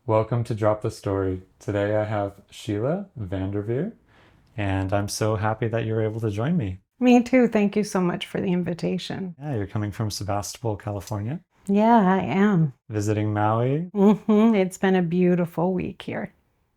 Welcome to Drop the Story. Today I have Shiela VanDerveer, and I'm so happy that you're able to join me. Me too. Thank you so much for the invitation. Yeah, you're coming from Sebastopol, California, Yeah, I am. visiting Maui. It's been a beautiful week here.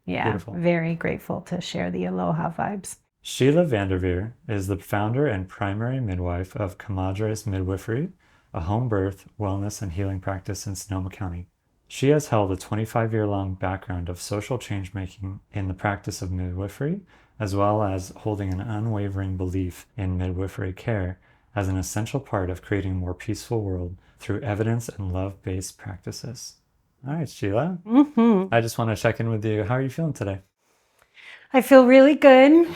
Yeah, Beautiful. very grateful to share the aloha vibes. Shiela VanDerveer is the founder and primary midwife of Comadres Midwifery, a home birth, wellness, and healing practice in Sonoma County. She has held a 25-year-long background of social change-making in the practice of midwifery, as well as holding an unwavering belief in midwifery care as an essential part of creating a more peaceful world through evidence and love-based practices. All right, Sheila, I just want to check in with you. How are you feeling today? I feel really good.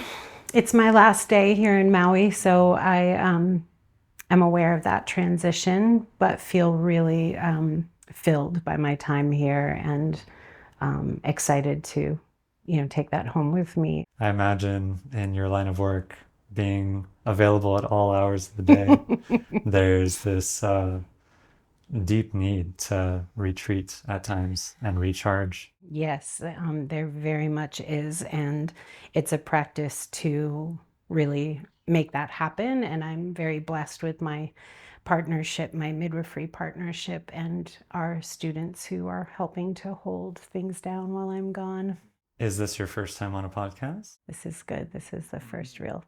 It's my last day here in Maui, so I am aware of that transition, but feel really filled by my time here and excited to, take that home with me. I imagine in your line of work, being available at all hours of the day, there's this deep need to retreat at times and recharge. Yes, there very much is. And it's a practice to really make that happen. And I'm very blessed with my partnership, my midwifery partnership, and our students who are helping to hold things down while I'm gone. Is this your first time on a podcast? This is good. This is the first real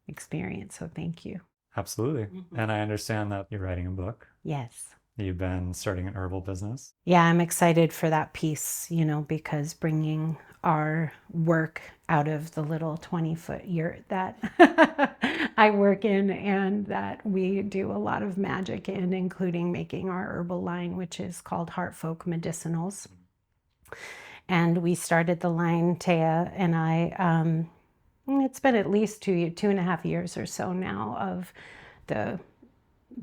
experience. So thank you. Absolutely. And I understand that you're writing a book. Yes. You've been starting an herbal business. Yeah, I'm excited for that piece, because bringing our work out of the little 20-foot yurt that I work in and that we do a lot of magic in, including making our herbal line, which is called Heart Folk Medicinals. And we started the line, Taya and I, it's been at least 2.5 years or so now of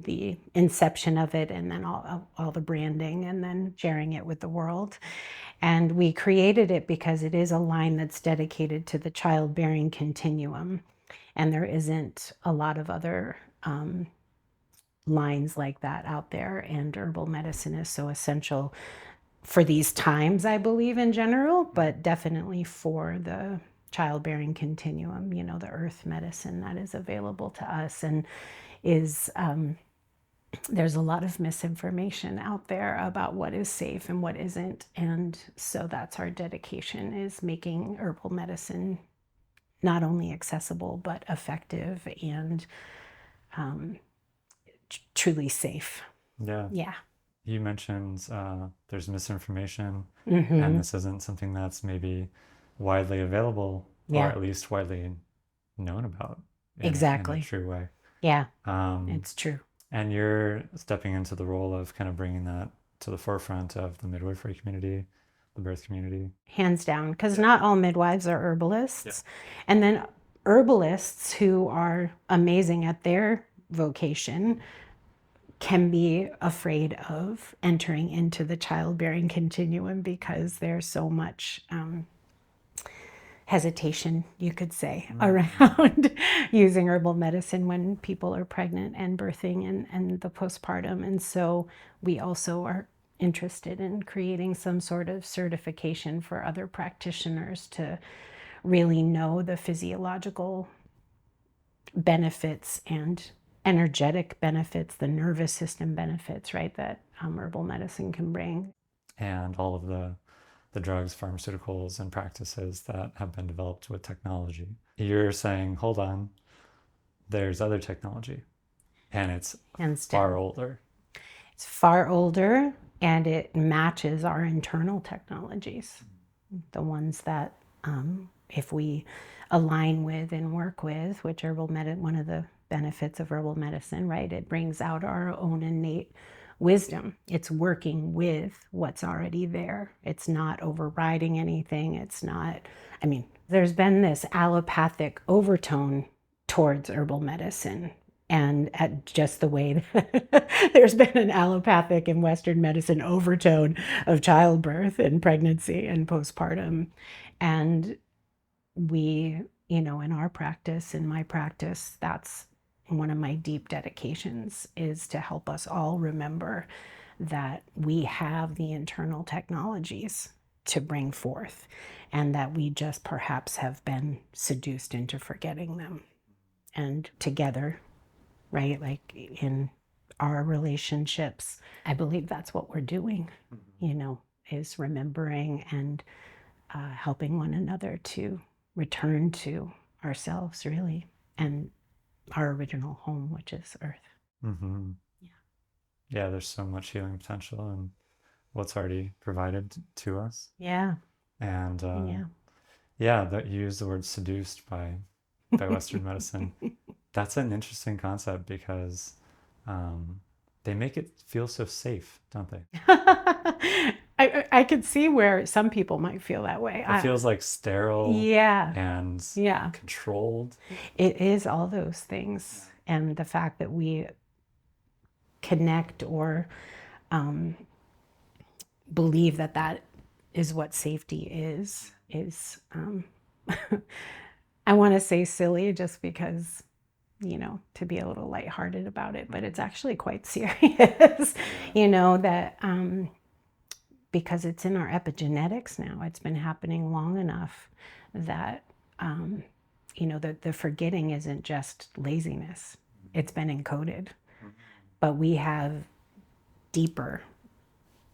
the inception of it, and then all the branding, and then sharing it with the world. And we created it because it is a line that's dedicated to the childbearing continuum. And there isn't a lot of other lines like that out there. And herbal medicine is so essential for these times, I believe, in general, but definitely for the childbearing continuum, the earth medicine that is available to us and is there's a lot of misinformation out there about what is safe and what isn't. And so that's our dedication, is making herbal medicine not only accessible, but effective and truly safe. Yeah. Yeah. You mentioned there's misinformation, and this isn't something that's maybe widely available, or Yeah. at least widely known about in a Exactly. true way. Yeah. It's true. And you're stepping into the role of kind of bringing that to the forefront of the midwifery community, the birth community. Hands down, because not all midwives are herbalists. And then herbalists who are amazing at their vocation can be afraid of entering into the childbearing continuum because there's so much hesitation, you could say, around using herbal medicine when people are pregnant and birthing and the postpartum. And so we also are interested in creating some sort of certification for other practitioners to really know the physiological benefits and energetic benefits, the nervous system benefits, right, that herbal medicine can bring. And all of the drugs, pharmaceuticals, and practices that have been developed with technology. You're saying, hold on, there's other technology, and it's far older. It's far older, and it matches our internal technologies, the ones that if we align with and work with, which one of the benefits of herbal medicine, right? It brings out our own innate wisdom. It's working with what's already there. It's not overriding anything. It's not, there's been this allopathic overtone towards herbal medicine. And at just the way that there's been an allopathic and Western medicine overtone of childbirth and pregnancy and postpartum. And we, in our practice, in my practice, that's one of my deep dedications, is to help us all remember that we have the internal technologies to bring forth, and that we just perhaps have been seduced into forgetting them. And together, right, like in our relationships, I believe that's what we're doing, is remembering and helping one another to return to ourselves, really, and our original home, which is Earth. Mm-hmm. Yeah, there's so much healing potential in what's already provided to us. Yeah. And that you use the word seduced by Western medicine. That's an interesting concept because they make it feel so safe, don't they? I could see where some people might feel that way. It feels like sterile and controlled. It is all those things. And the fact that we connect or believe that that is what safety is I want to say silly just because, to be a little lighthearted about it, but it's actually quite serious, that because it's in our epigenetics now. It's been happening long enough that, the forgetting isn't just laziness. It's been encoded. But we have deeper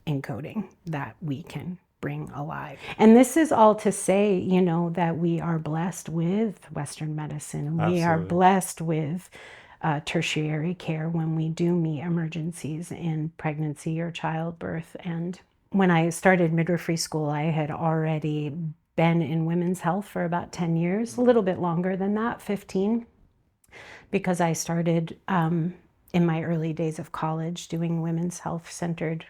encoding that we can bring alive. And this is all to say, that we are blessed with Western medicine. Absolutely. We are blessed with tertiary care when we do meet emergencies in pregnancy or childbirth. And when I started midwifery school, I had already been in women's health for about 10 years, a little bit longer than that, 15, because I started in my early days of college doing women's health-centered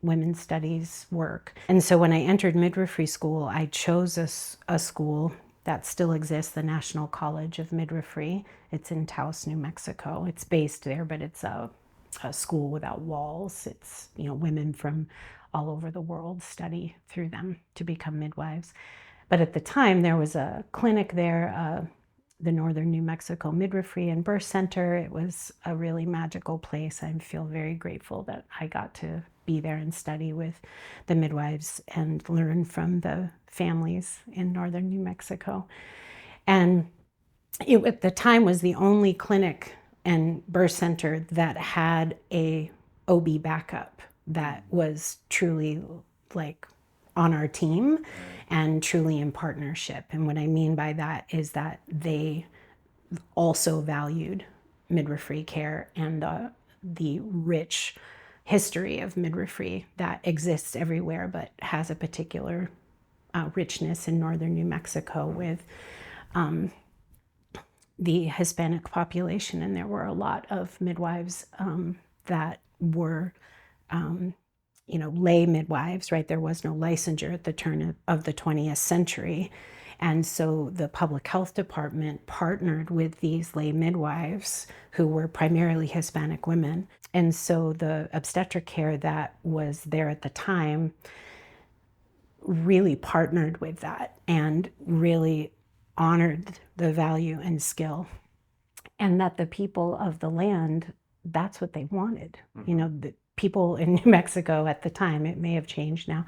women's studies work. And so when I entered midwifery school, I chose a school that still exists, the National College of Midwifery. It's in Taos, New Mexico. It's based there, but it's a school without walls. It's, women from all over the world study through them to become midwives. But at the time, there was a clinic there, the Northern New Mexico Midwifery and Birth Center. It was a really magical place. I feel very grateful that I got to be there and study with the midwives and learn from the families in Northern New Mexico. And it, at the time, was the only clinic and birth center that had a OB backup that was truly like on our team and truly in partnership. And what I mean by that is that they also valued midwifery care and the rich history of midwifery that exists everywhere, but has a particular richness in Northern New Mexico with the Hispanic population. And there were a lot of midwives that were lay midwives, right? There was no licensure at the turn of the 20th century. And so the public health department partnered with these lay midwives who were primarily Hispanic women. And so the obstetric care that was there at the time really partnered with that and really honored the value and skill. And that the people of the land, that's what they wanted. The people in New Mexico at the time, it may have changed now,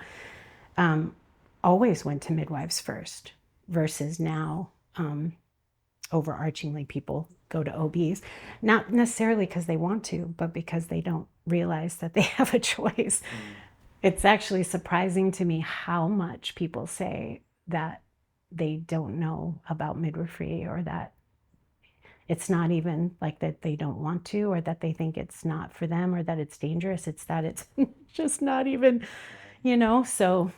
always went to midwives first, versus now, overarchingly, people go to OBs, not necessarily because they want to, but because they don't realize that they have a choice. It's actually surprising to me how much people say that they don't know about midwifery, or that it's not even like that they don't want to, or that they think it's not for them, or that it's dangerous. It's that it's just not even, so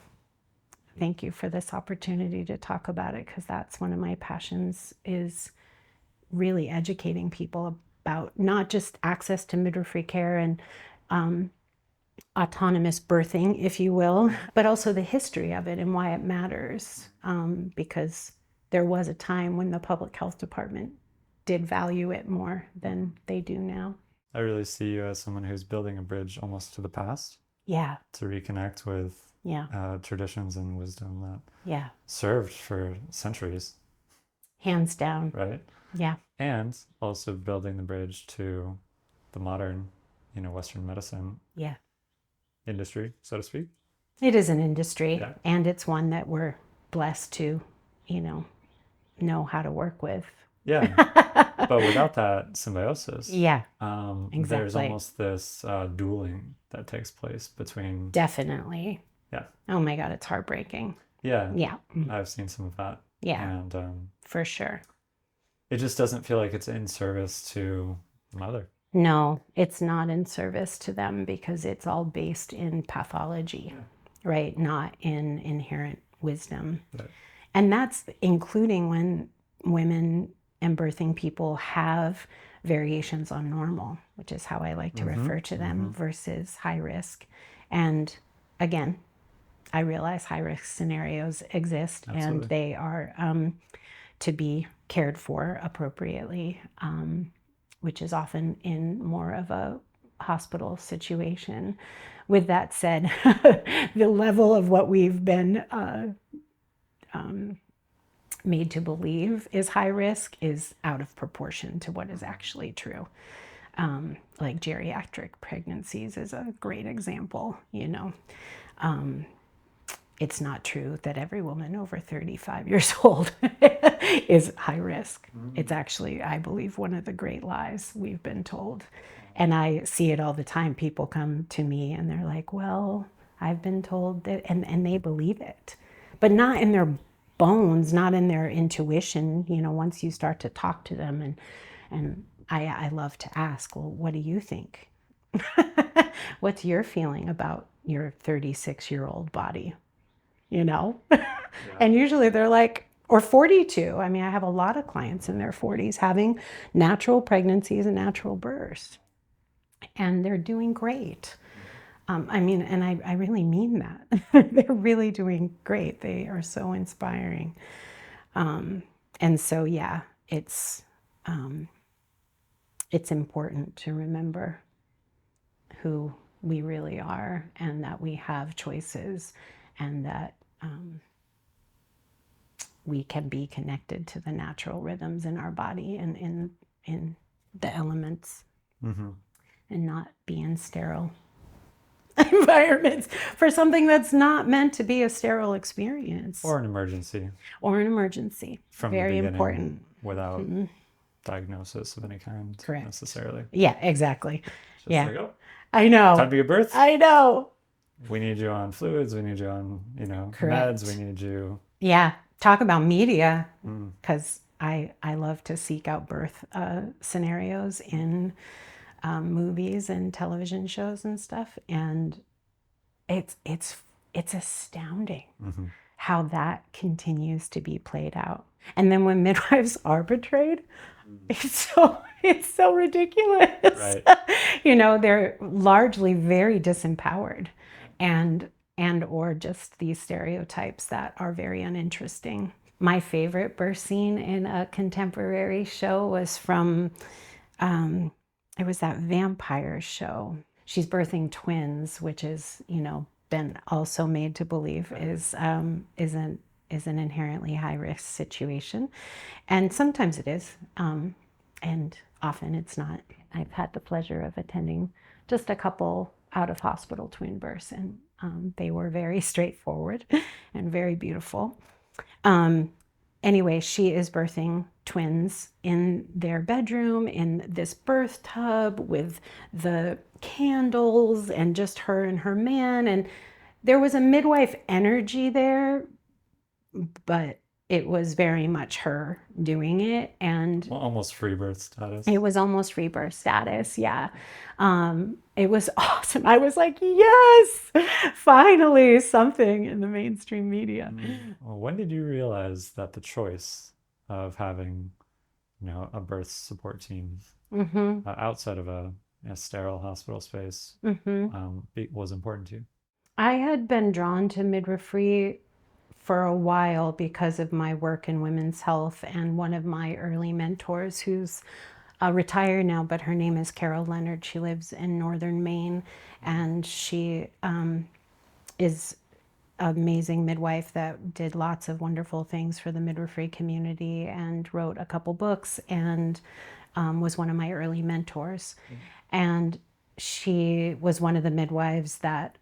thank you for this opportunity to talk about it, because that's one of my passions, is really educating people about not just access to midwifery care and autonomous birthing, if you will, but also the history of it and why it matters, because there was a time when the public health department did value it more than they do now. I really see you as someone who's building a bridge almost to the past. Yeah. To reconnect with traditions and wisdom that served for centuries. Hands down. Right? Yeah. And also building the bridge to the modern, Western medicine industry, so to speak. It is an industry, Yeah. and it's one that we're blessed to, know how to work with. Yeah. But without that symbiosis, Yeah, there's exactly. almost this dueling that takes place between, Definitely. yeah, Oh my God, it's heartbreaking. yeah, Yeah. I've seen some of that. Yeah, And for sure. it just doesn't feel like it's in service to mother. No, it's not in service to them because it's all based in pathology, Yeah. right? Not in inherent wisdom. Right. And that's including when women and birthing people have variations on normal, which is how I like to refer to them, versus high risk. And again, I realize high risk scenarios exist and Absolutely. they are to be cared for appropriately, which is often in more of a hospital situation. With that said, the level of what we've been made to believe is high risk is out of proportion to what is actually true. Like geriatric pregnancies is a great example, It's not true that every woman over 35 years old is high risk. It's actually, I believe, one of the great lies we've been told. And I see it all the time. People come to me and they're like, well, I've been told that, and they believe it, but not in their bones, not in their intuition. Once you start to talk to them, and I love to ask, well, what do you think? What's your feeling about your 36-year-old body? And usually they're like, or 42. I mean, I have a lot of clients in their 40s having natural pregnancies and natural births, and they're doing great. And I really mean that. They're really doing great. They are so inspiring. And so, yeah, it's important to remember who we really are and that we have choices and that we can be connected to the natural rhythms in our body and in the elements, and not be in sterile environments for something that's not meant to be a sterile experience. Or an emergency. Or an emergency. From Very the beginning, important. without diagnosis of any kind. Correct. Necessarily. Yeah, exactly. Just yeah. like, oh, I know. time to give birth. I know. We need you on fluids. We need you on, Correct. meds. We need you. Yeah. Talk about media, because I love to seek out birth scenarios in movies and television shows and stuff, and it's astounding how that continues to be played out. And then when midwives are betrayed, it's so ridiculous. Right. They're largely very disempowered, and or just these stereotypes that are very uninteresting. My favorite birth scene in a contemporary show was from it was that vampire show. She's birthing twins, which is, been also made to believe is an inherently high risk situation, and sometimes it is, and often it's not. I've had the pleasure of attending just a couple out of hospital twin births, and they were very straightforward and very beautiful. Anyway, she is birthing twins in their bedroom in this birth tub with the candles and just her and her man. And there was a midwife energy there, but it was very much her doing it. And almost free birth status. It was almost free birth status, yeah. It was awesome. I was like, yes, finally something in the mainstream media. Well, when did you realize that the choice of having, a birth support team outside of a sterile hospital space was important to you? I had been drawn to midwifery for a while because of my work in women's health, and one of my early mentors, who's retired now, but her name is Carol Leonard. She lives in northern Maine, and she is an amazing midwife that did lots of wonderful things for the midwifery community and wrote a couple books, and was one of my early mentors. And she was one of the midwives that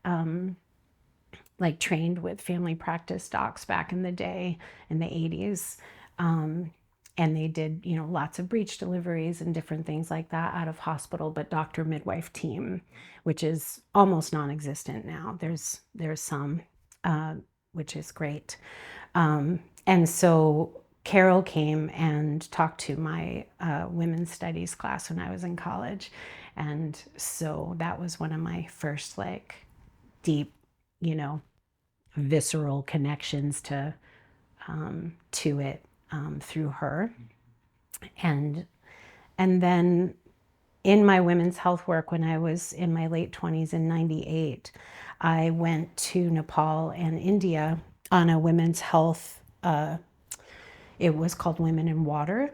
like trained with family practice docs back in the day in the 80s. And they did, you know, lots of breech deliveries and different things like that out of hospital, but doctor midwife team, which is almost non-existent now. There's some, which is great. And so Carol came and talked to my women's studies class when I was in college. And so that was one of my first like deep, you know, visceral connections to it through her. And then in my women's health work, when I was in my late 20s in 98, I went to Nepal and India on a women's health, it was called Women in Water.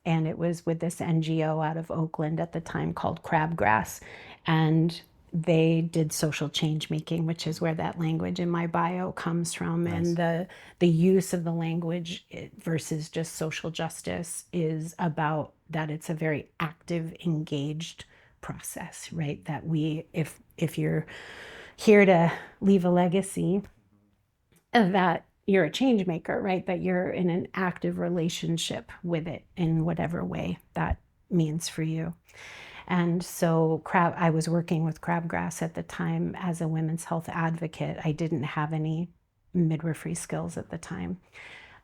And it was with this NGO out of Oakland at the time called Crabgrass. And they did social change making, which is where that language in my bio comes from. Nice. And the use of the language versus just social justice is about that it's a very active, engaged process, right? That we, if you're here to leave a legacy, that you're a change maker, right? That you're in an active relationship with it in whatever way that means for you. And so I was working with Crabgrass at the time as a women's health advocate. I didn't have any midwifery skills at the time.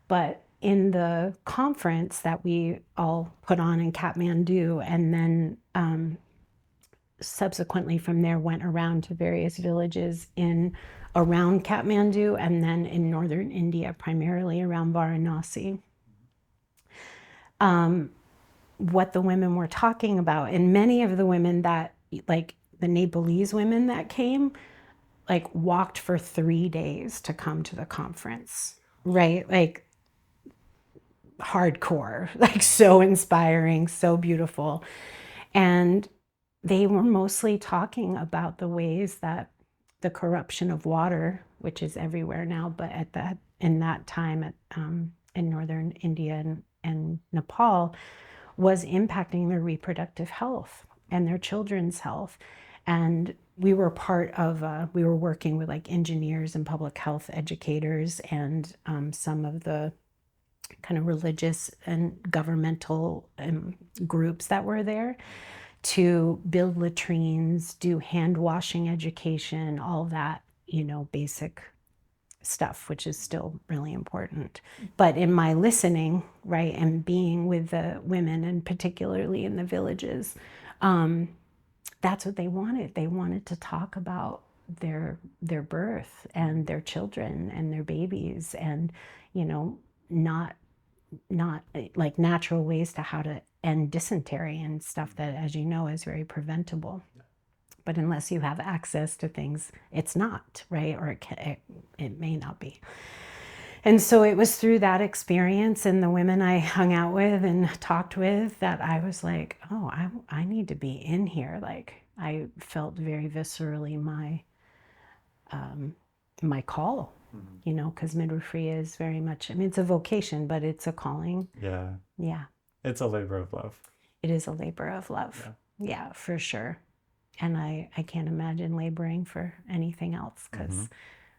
But in the conference that we all put on in Kathmandu, and then subsequently from there went around to various villages around Kathmandu, and then in northern India, primarily around Varanasi. What the women were talking about, and many of the women that, like the Nepalese women that came, like walked for 3 days to come to the conference, right? Like hardcore, like so inspiring, so beautiful. And they were mostly talking about the ways that the corruption of water, which is everywhere now, but in that time in northern India and Nepal, was impacting their reproductive health and their children's health. And we were we were working with like engineers and public health educators and some of the kind of religious and governmental groups that were there to build latrines, do hand washing education, all that, you know, basic stuff, which is still really important. But in my listening, right, and being with the women, and particularly in the villages, that's what they wanted. They wanted to talk about their birth and their children and their babies, and, you know, not like natural ways to how to end dysentery and stuff that, as you know, is very preventable. But unless you have access to things, it's not, right? Or it may not be. And so it was through that experience and the women I hung out with and talked with that I was like, oh, I need to be in here. Like, I felt very viscerally my call, you know, because midwifery is very much, I mean, it's a vocation, but it's a calling. Yeah. Yeah. It's a labor of love. It is a labor of love. Yeah, for sure. And I can't imagine laboring for anything else because,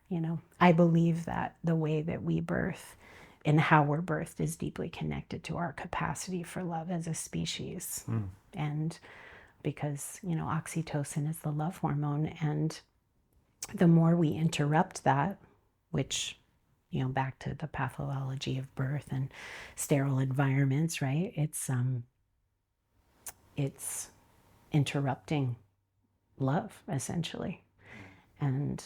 you know, I believe that the way that we birth and how we're birthed is deeply connected to our capacity for love as a species. And because, you know, oxytocin is the love hormone, and the more we interrupt that, which, you know, back to the pathology of birth and sterile environments, right? It's interrupting love, essentially. And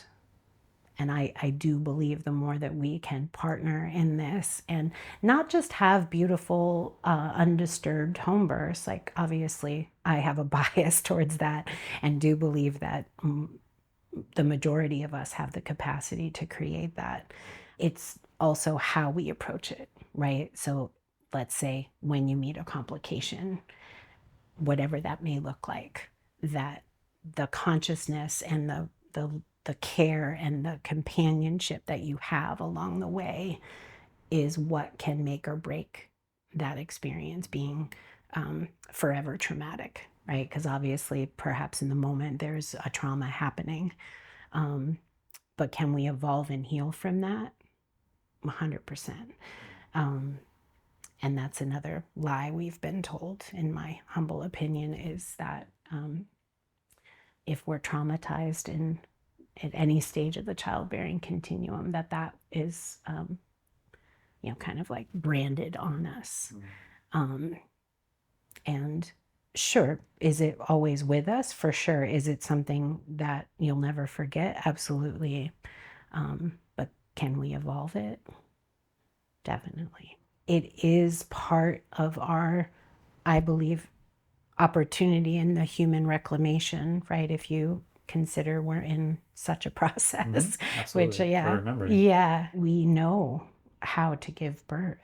I do believe the more that we can partner in this and not just have beautiful undisturbed home births, like obviously I have a bias towards that and do believe that the majority of us have the capacity to create that. It's also how we approach it, right? So let's say when you meet a complication, whatever that may look like, that the consciousness and the care and the companionship that you have along the way is what can make or break that experience being forever traumatic, right? Because obviously, perhaps in the moment, there's a trauma happening. but can we evolve and heal from that? 100%. And that's another lie we've been told, in my humble opinion, is that if we're traumatized at any stage of the childbearing continuum, that is, kind of like branded on us. And sure, is it always with us? For sure. Is it something that you'll never forget? Absolutely. But can we evolve it? Definitely. It is part of our, I believe, opportunity in the human reclamation, right? If you consider we're in such a process, which, we know how to give birth.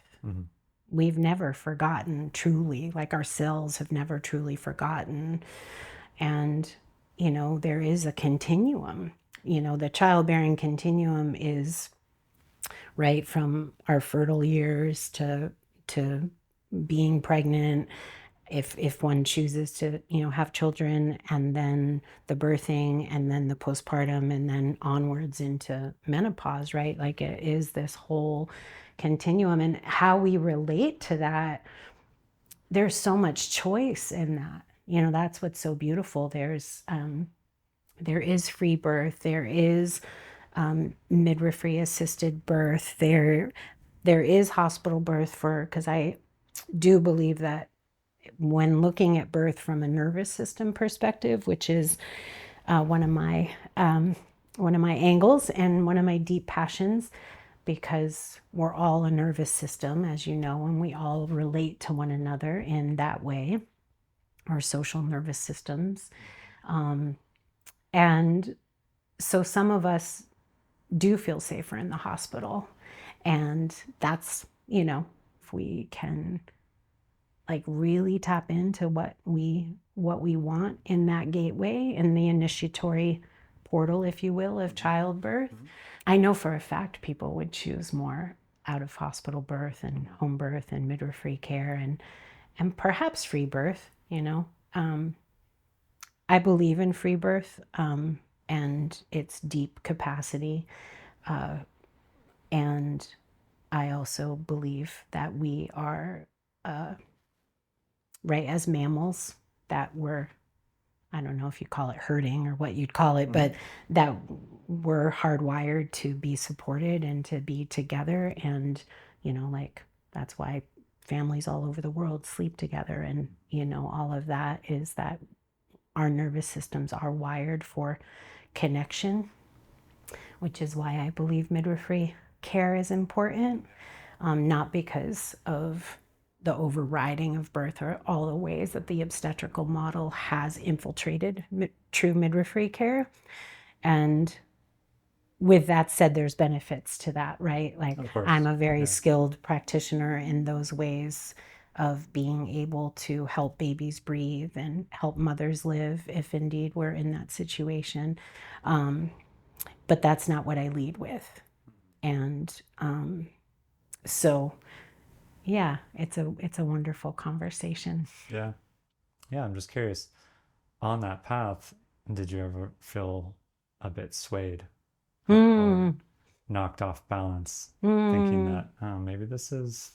We've never forgotten truly, like our cells have never truly forgotten. And, there is a continuum. The childbearing continuum is right from our fertile years to being pregnant, if one chooses to, have children, and then the birthing, and then the postpartum, and then onwards into menopause, right? Like, it is this whole continuum, and how we relate to that, there's so much choice in that. That's what's so beautiful. There is free birth, there is midwifery assisted birth, there is hospital birth, because I do believe that when looking at birth from a nervous system perspective, which is one of my angles and one of my deep passions, because we're all a nervous system, as you know, and we all relate to one another in that way, our social nervous systems. And so some of us do feel safer in the hospital, and that's, if we can like really tap into what we want in that gateway, in the initiatory portal, if you will, of childbirth. I know for a fact people would choose more out of hospital birth and home birth and midwifery care and perhaps free birth. I believe in free birth and its deep capacity, and I also believe that we are right, as mammals, that we're, I don't know if you call it herding or what you'd call it, but that we're hardwired to be supported and to be together. And, like, that's why families all over the world sleep together. And, all of that is that our nervous systems are wired for connection, which is why I believe midwifery care is important, not because of the overriding of birth or all the ways that the obstetrical model has infiltrated true midwifery care. And with that said, there's benefits to that, right? Like, I'm a very skilled practitioner in those ways of being able to help babies breathe and help mothers live, if indeed we're in that situation. But that's not what I lead with. And so yeah, it's a wonderful conversation. Yeah. I'm just curious, on that path, did you ever feel a bit swayed or knocked off balance, thinking that, oh, maybe this is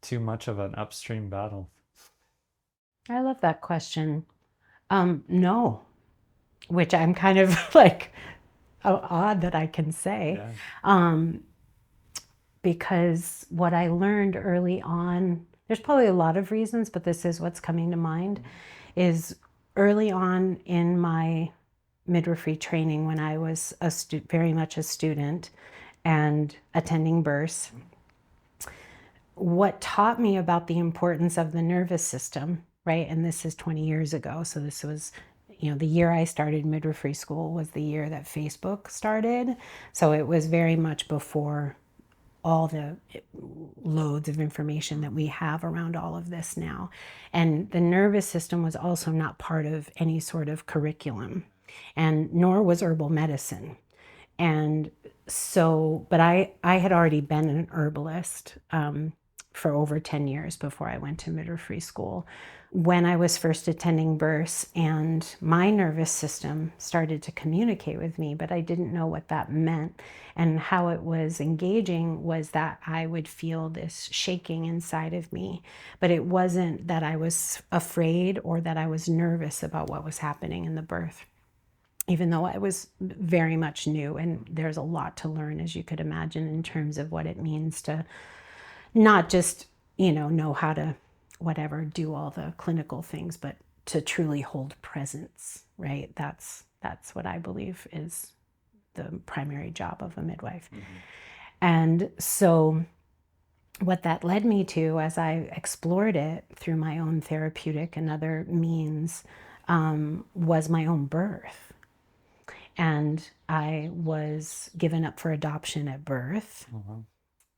too much of an upstream battle? I love that question. No, which I'm kind of like odd that I can say. Because what I learned early on, there's probably a lot of reasons, but this is what's coming to mind, is early on in my midwifery training, when I was very much a student and attending births, what taught me about the importance of the nervous system, right? And this is 20 years ago. So this was, the year I started midwifery school was the year that Facebook started. So it was very much before all the loads of information that we have around all of this now. And the nervous system was also not part of any sort of curriculum, and nor was herbal medicine. And so, but I had already been an herbalist for over 10 years before I went to midwifery school. When I was first attending births and my nervous system started to communicate with me, but I didn't know what that meant. And how it was engaging was that I would feel this shaking inside of me, but it wasn't that I was afraid or that I was nervous about what was happening in the birth, even though I was very much new. And there's a lot to learn, as you could imagine, in terms of what it means to not just, know how to whatever, do all the clinical things, but to truly hold presence, right? That's what I believe is the primary job of a midwife. And so what that led me to, as I explored it through my own therapeutic and other means, was my own birth. And I was given up for adoption at birth.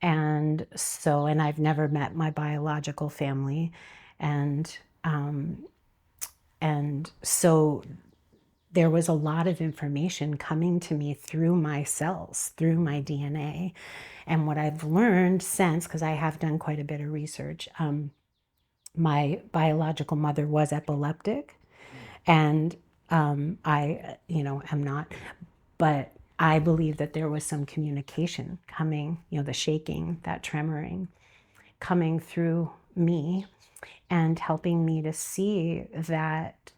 And I've never met my biological family. And so there was a lot of information coming to me through my cells, through my DNA. And what I've learned since, because I have done quite a bit of research, my biological mother was epileptic. And I, am not, but I believe that there was some communication coming, the shaking, that tremoring coming through me and helping me to see that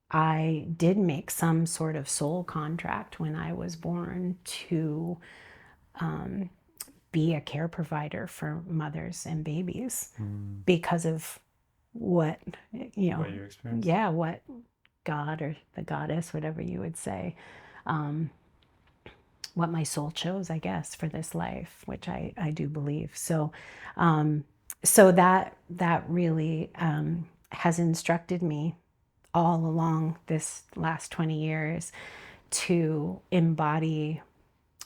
I did make some sort of soul contract when I was born to be a care provider for mothers and babies because of what you experienced. Yeah, what God or the goddess, whatever you would say, what my soul chose, I guess, for this life, which I do believe. So that really has instructed me all along this last 20 years to embody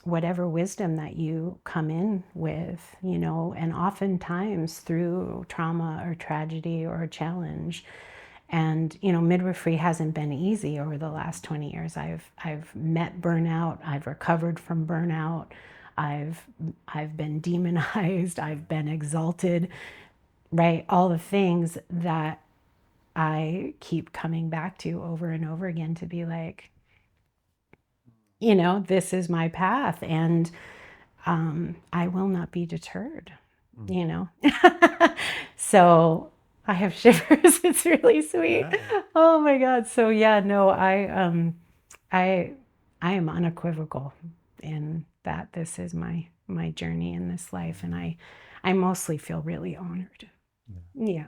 whatever wisdom that you come in with, and oftentimes through trauma or tragedy or challenge. And, midwifery hasn't been easy over the last 20 years. I've met burnout. I've recovered from burnout. I've been demonized. I've been exalted, right? All the things that I keep coming back to over and over again to be like, this is my path, and I will not be deterred, So I have shivers. It's really sweet. Yeah. Oh my God. So yeah, no, I am unequivocal in that this is my journey in this life, and I mostly feel really honored. Yeah.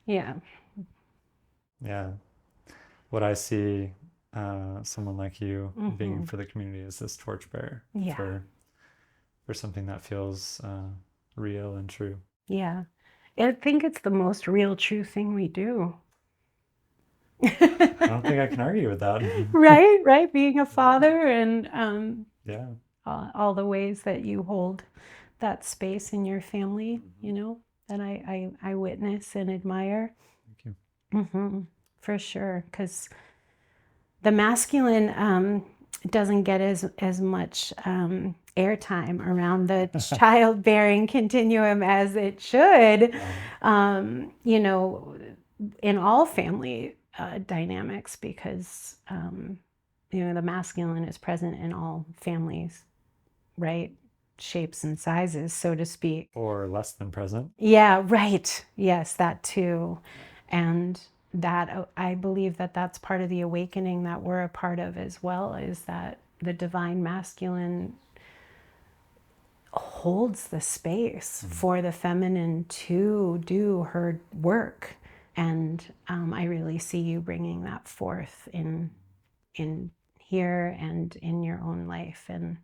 Yeah. Yeah. What I see someone like you being for the community is this torchbearer for something that feels real and true. Yeah. I think it's the most real, true thing we do. I don't think I can argue with that. Right. Being a father and all the ways that you hold that space in your family, that I witness and admire. Thank you. For sure, because the masculine doesn't get as much airtime around the childbearing continuum as it should, in all family dynamics, because the masculine is present in all families, right? Shapes and sizes, so to speak. Or less than present. Yeah, right. Yes, that too. And that, I believe that that's part of the awakening that we're a part of as well, is that the divine masculine holds the space for the feminine to do her work. And I really see you bringing that forth in here and in your own life. And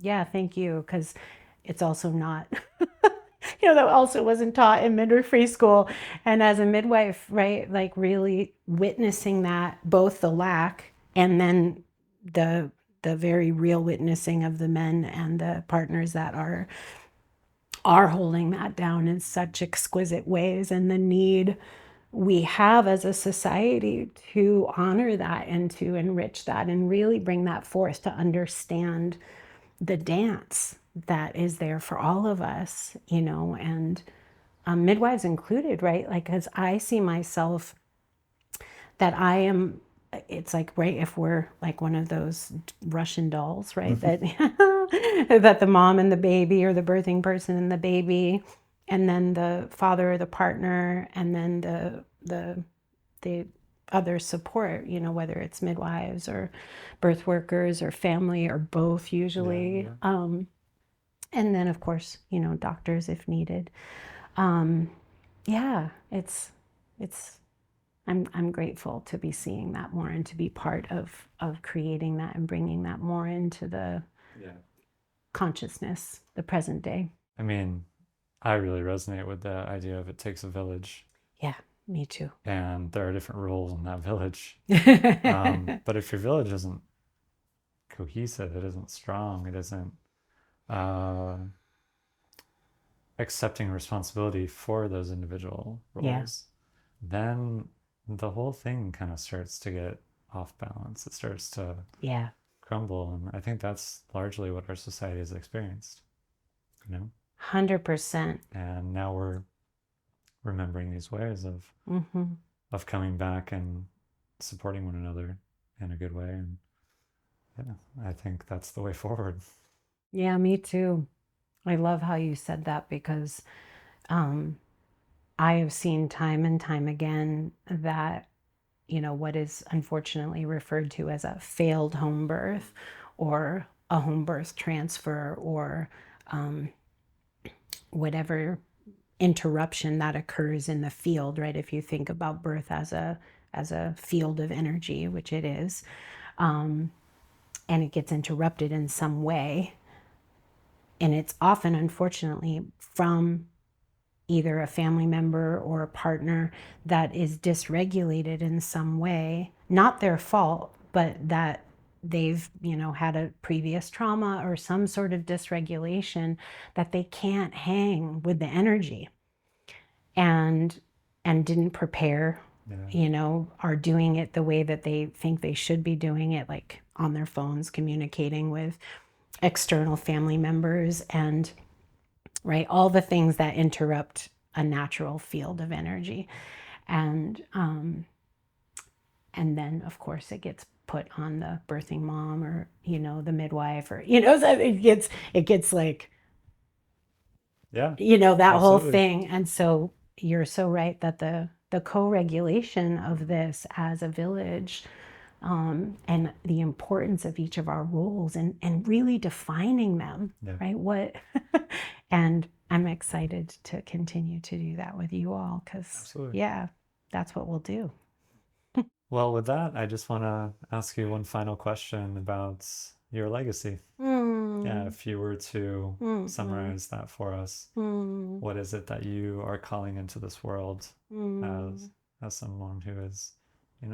thank you, because it's also not that also wasn't taught in midwifery school. And as a midwife, right, like really witnessing that, both the lack and then the very real witnessing of the men and the partners that are holding that down in such exquisite ways, and the need we have as a society to honor that and to enrich that and really bring that forth, to understand the dance that is there for all of us, and midwives included, right? Like, as I see myself, that I am, it's like, right, if we're like one of those Russian dolls, right? That that the mom and the baby, or the birthing person and the baby, and then the father or the partner, and then the other support, whether it's midwives or birth workers or family or both usually. Yeah. And then of course, doctors if needed. Yeah, it's I'm grateful to be seeing that more and to be part of creating that and bringing that more into the consciousness, the present day. I mean, I really resonate with the idea of it takes a village. Yeah, me too. And there are different roles in that village. But if your village isn't cohesive, it isn't strong, it isn't accepting responsibility for those individual roles, then the whole thing kind of starts to get off balance. It starts to crumble. And I think that's largely what our society has experienced, 100%. And now we're remembering these ways of coming back and supporting one another in a good way. And I think that's the way forward. Yeah, me too. I love how you said that, because I have seen time and time again that, what is unfortunately referred to as a failed home birth, or a home birth transfer, or whatever interruption that occurs in the field, right? If you think about birth as a field of energy, which it is, and it gets interrupted in some way, and it's often, unfortunately, from either a family member or a partner that is dysregulated in some way, not their fault, but that they've, had a previous trauma or some sort of dysregulation, that they can't hang with the energy, and didn't prepare, are doing it the way that they think they should be doing it, like on their phones, communicating with external family members, and right, all the things that interrupt a natural field of energy. And then of course it gets put on the birthing mom, or the midwife, or so it gets like, that absolutely. Whole thing. And so you're so right that the co-regulation of this as a village, and the importance of each of our roles, and really defining them, right? What and I'm excited to continue to do that with you all, because that's what we'll do. Well, with that, I just want to ask you one final question about your legacy. Yeah, if you were to summarize that for us, what is it that you are calling into this world as someone who is,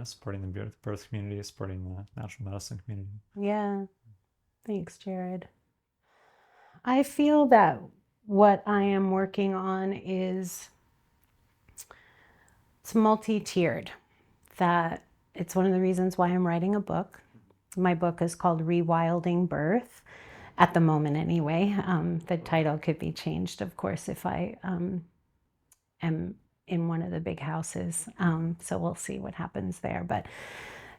supporting the birth community, supporting the natural medicine community? Yeah, thanks, Jared. I feel that what I am working on is, it's multi-tiered. That it's one of the reasons why I'm writing a book. My book is called Rewilding Birth, at the moment anyway. The title could be changed, of course, if I am in one of the big houses. So we'll see what happens there. But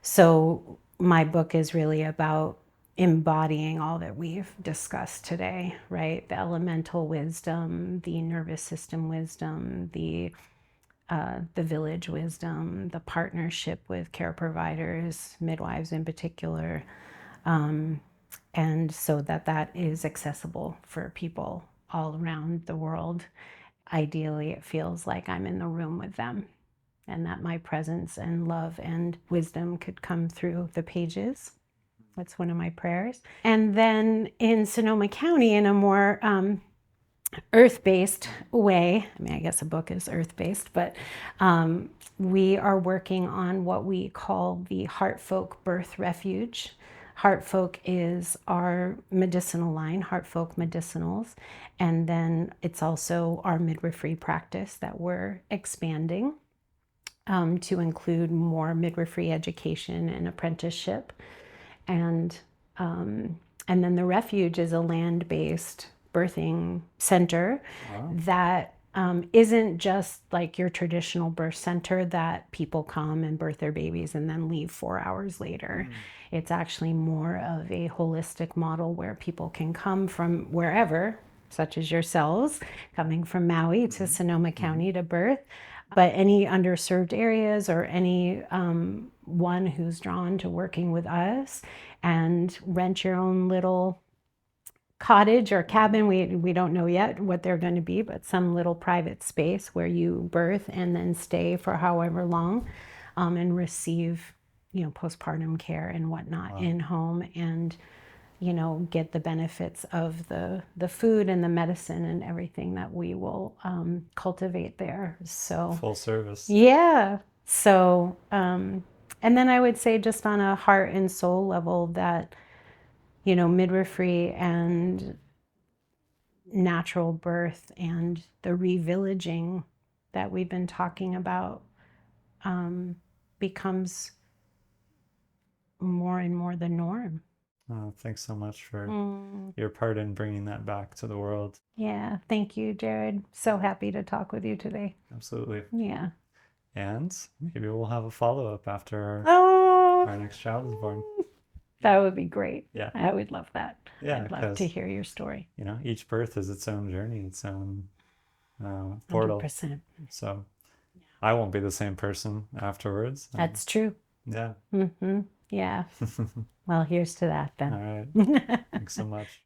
so my book is really about embodying all that we've discussed today, right? The elemental wisdom, the nervous system wisdom, the village wisdom, the partnership with care providers, midwives in particular, and so that is accessible for people all around the world. Ideally, it feels like I'm in the room with them, and that my presence and love and wisdom could come through the pages. That's one of my prayers. And then in Sonoma County, in a more earth-based way, I mean, I guess a book is earth-based, but we are working on what we call the Heartfolk Birth Refuge. Heartfolk is our medicinal line, Heartfolk Medicinals, and then it's also our midwifery practice that we're expanding to include more midwifery education and apprenticeship. And And then the refuge is a land-based birthing center that isn't just like your traditional birth center that people come and birth their babies and then leave 4 hours later. It's actually more of a holistic model where people can come from wherever, such as yourselves, coming from Maui to Sonoma County to birth, but any underserved areas or any one who's drawn to working with us, and rent your own little cottage or cabin. We don't know yet what they're going to be, but some little private space where you birth and then stay for however long, and receive, postpartum care and whatnot in home, and get the benefits of the food and the medicine and everything that we will cultivate there. So full service. Yeah. So and then I would say, just on a heart and soul level, that midwifery and natural birth and the revillaging that we've been talking about becomes more and more the norm. Oh, thanks so much for your part in bringing that back to the world. Yeah, thank you, Jared. So happy to talk with you today. Absolutely. Yeah. And maybe we'll have a follow-up after Oh, our next child is born. that would be great. Yeah. I would love that. Yeah, I'd love to hear your story. Each birth is its own journey, its own portal. 100%. So I won't be the same person afterwards. That's true. Yeah. Yeah. Well, here's to that then. All right. Thanks so much.